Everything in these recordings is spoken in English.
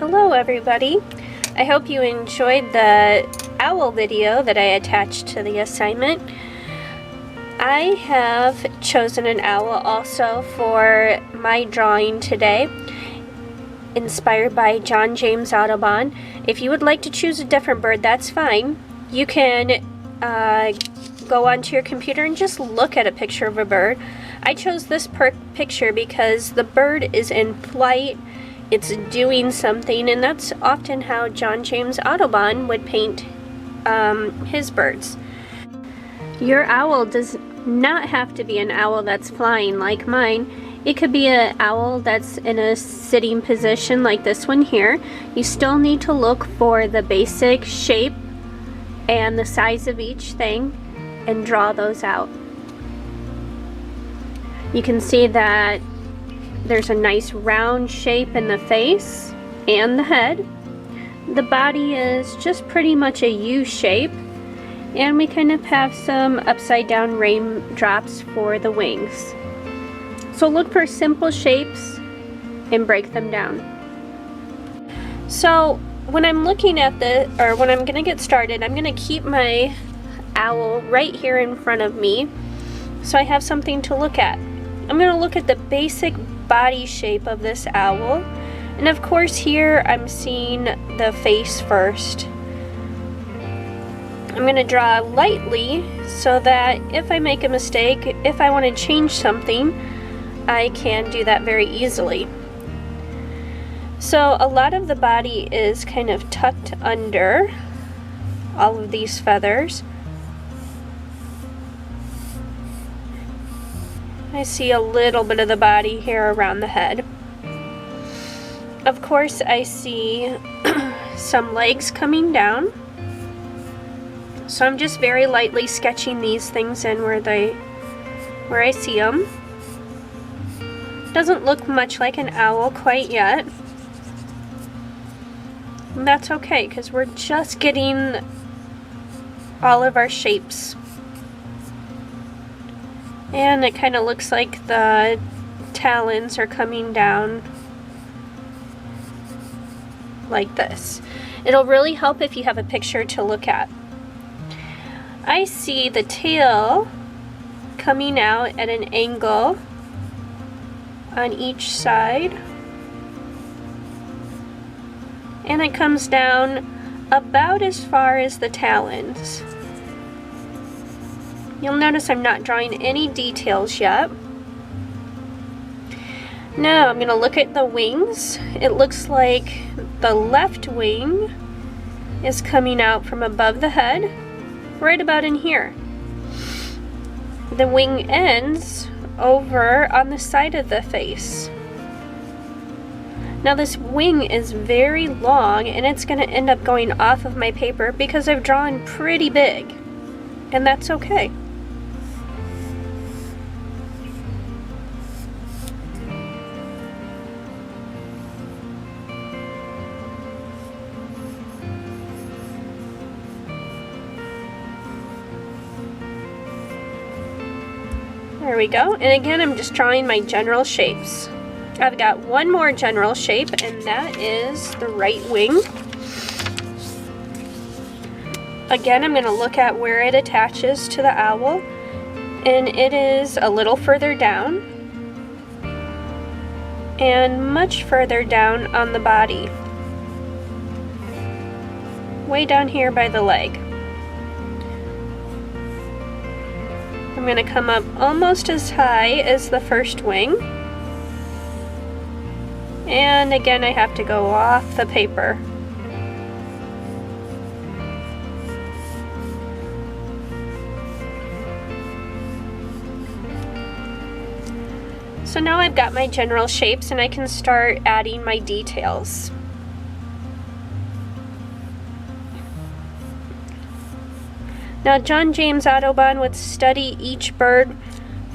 Hello everybody. I hope you enjoyed the owl video that I attached to the assignment. I have chosen an owl also for my drawing today, inspired by John James Audubon. If you would like to choose a different bird, that's fine. You can go onto your computer and just look at a picture of a bird. I chose this picture because the bird is in flight. It's doing something, and that's often how John James Audubon would paint his birds. Your owl does not have to be an owl that's flying like mine. It could be an owl that's in a sitting position like this one here. You still need to look for the basic shape and the size of each thing and draw those out. You can see that there's a nice round shape in the face and the head. The body is just pretty much a U shape, and we kind of have some upside down raindrops for the wings. So look for simple shapes and break them down. So when I'm looking at when I'm gonna get started, I'm gonna keep my owl right here in front of me so I have something to look at. I'm gonna look at the basic body shape of this owl, and of course here I'm seeing the face first. I'm going to draw lightly so that if I make a mistake, if I want to change something, I can do that very easily. So a lot of the body is kind of tucked under all of these feathers. I see a little bit of the body here around the head. Of course, I see some legs coming down. So I'm just very lightly sketching these things in where I see them. Doesn't look much like an owl quite yet. And that's okay, because we're just getting all of our shapes. And it kind of looks like the talons are coming down like this. It'll really help if you have a picture to look at. I see the tail coming out at an angle on each side. And it comes down about as far as the talons. You'll notice I'm not drawing any details yet. Now I'm going to look at the wings. It looks like the left wing is coming out from above the head, right about in here. The wing ends over on the side of the face. Now this wing is very long, and it's going to end up going off of my paper because I've drawn pretty big, and that's okay. There we go, and again I'm just drawing my general shapes. I've got one more general shape, and that is the right wing. Again, I'm going to look at where it attaches to the owl, and it is a little further down and much further down on the body, way down here by the leg. I'm going to come up almost as high as the first wing, and again I have to go off the paper. So now I've got my general shapes, and I can start adding my details. Now, John James Audubon would study each bird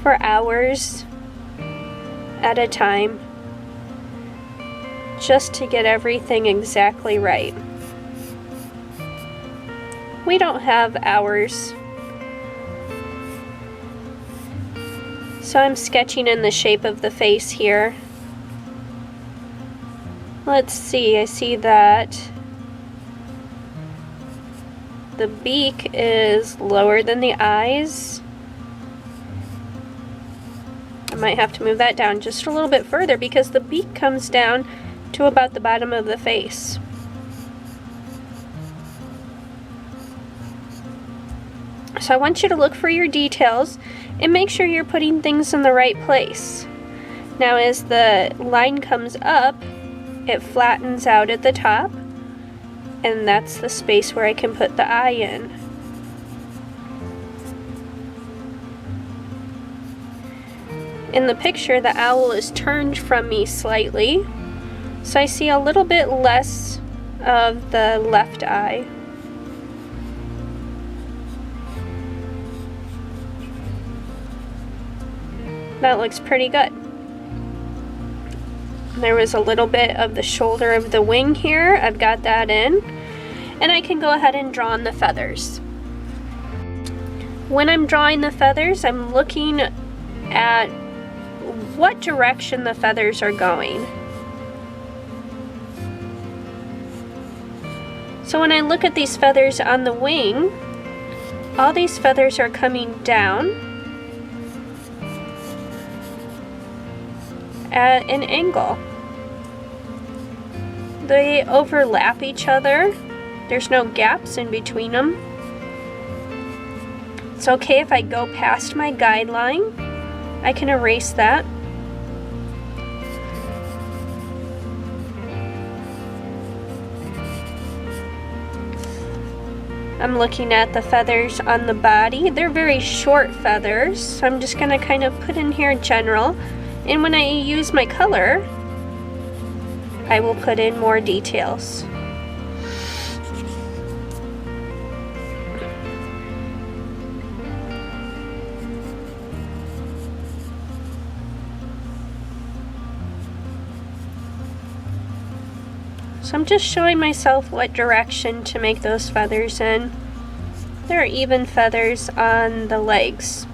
for hours at a time just to get everything exactly right. We don't have hours, so I'm sketching in the shape of the face here Let's see, I see that the beak is lower than the eyes. I might have to move that down just a little bit further because the beak comes down to about the bottom of the face. So I want you to look for your details and make sure you're putting things in the right place. Now as the line comes up, it flattens out at the top, and that's the space where I can put the eye in. In the picture, the owl is turned from me slightly, so I see a little bit less of the left eye. That looks pretty good. There was a little bit of the shoulder of the wing here. I've got that in. And I can go ahead and draw on the feathers. When I'm drawing the feathers, I'm looking at what direction the feathers are going. So when I look at these feathers on the wing, all these feathers are coming down at an angle. They overlap each other. There's no gaps in between them. It's okay if I go past my guideline. I can erase that. I'm looking at the feathers on the body. They're very short feathers, so I'm just going to kind of put in here general. And when I use my color, I will put in more details. So I'm just showing myself what direction to make those feathers in. There are even feathers on the legs.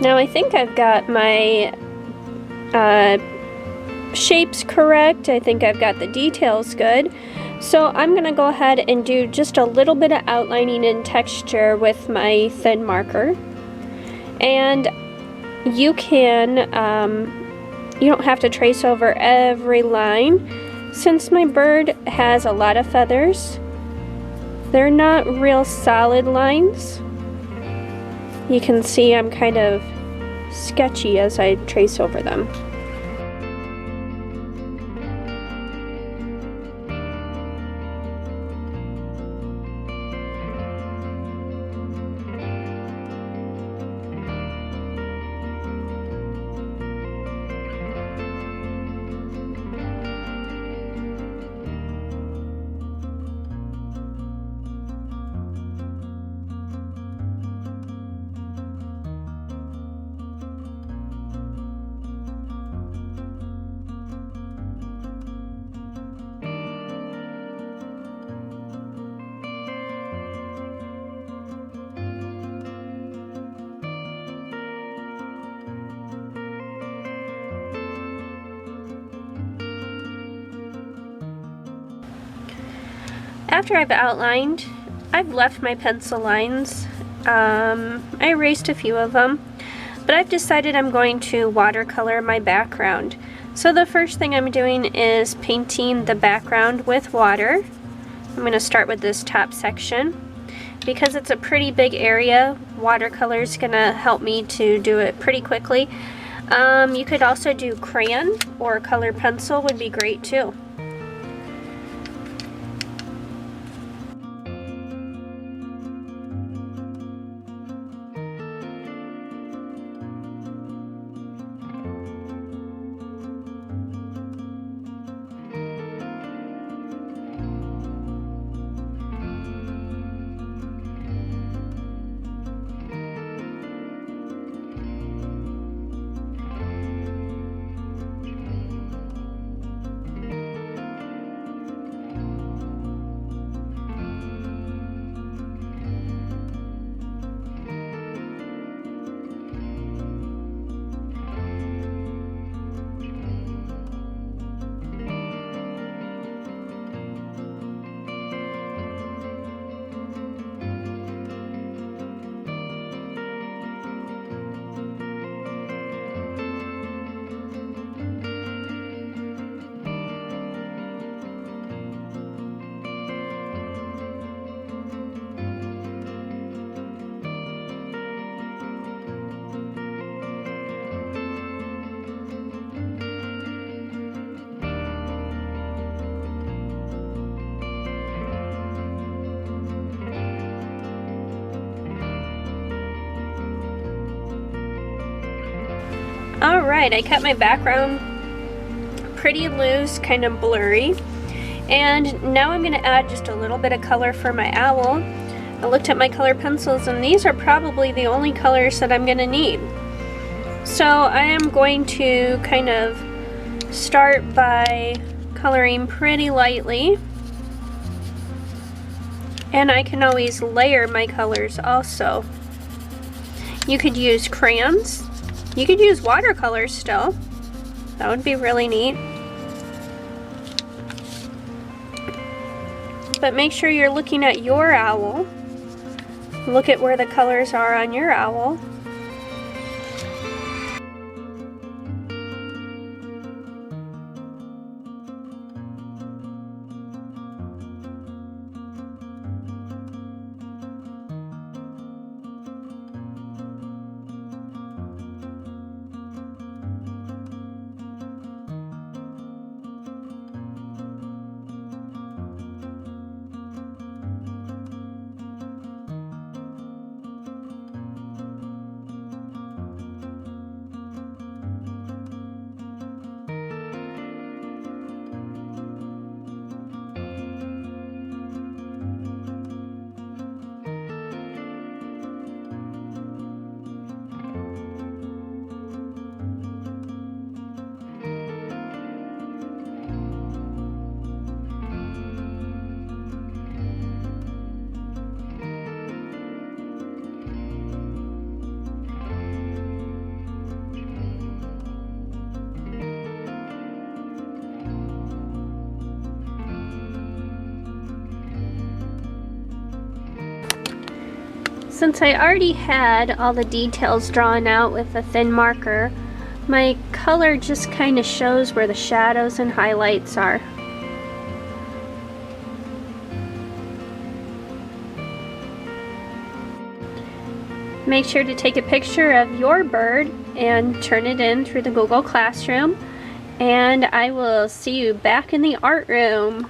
Now I think I've got my shapes correct. I think I've got the details good. So I'm going to go ahead and do just a little bit of outlining and texture with my thin marker. And you can, you don't have to trace over every line. Since my bird has a lot of feathers, they're not real solid lines. You can see I'm kind of sketchy as I trace over them. After I've outlined, I've left my pencil lines. I erased a few of them, but I've decided I'm going to watercolor my background. So the first thing I'm doing is painting the background with water. I'm going to start with this top section. Because it's a pretty big area, watercolor is going to help me to do it pretty quickly. You could also do crayon or colored pencil would be great too. Alright, I cut my background pretty loose, kind of blurry. And now I'm going to add just a little bit of color for my owl. I looked at my color pencils and these are probably the only colors that I'm going to need. So I am going to kind of start by coloring pretty lightly. And I can always layer my colors also. You could use crayons. You could use watercolors still. That would be really neat. But make sure you're looking at your owl. Look at where the colors are on your owl. Since I already had all the details drawn out with a thin marker, my color just kind of shows where the shadows and highlights are. Make sure to take a picture of your bird and turn it in through the Google Classroom, and I will see you back in the art room.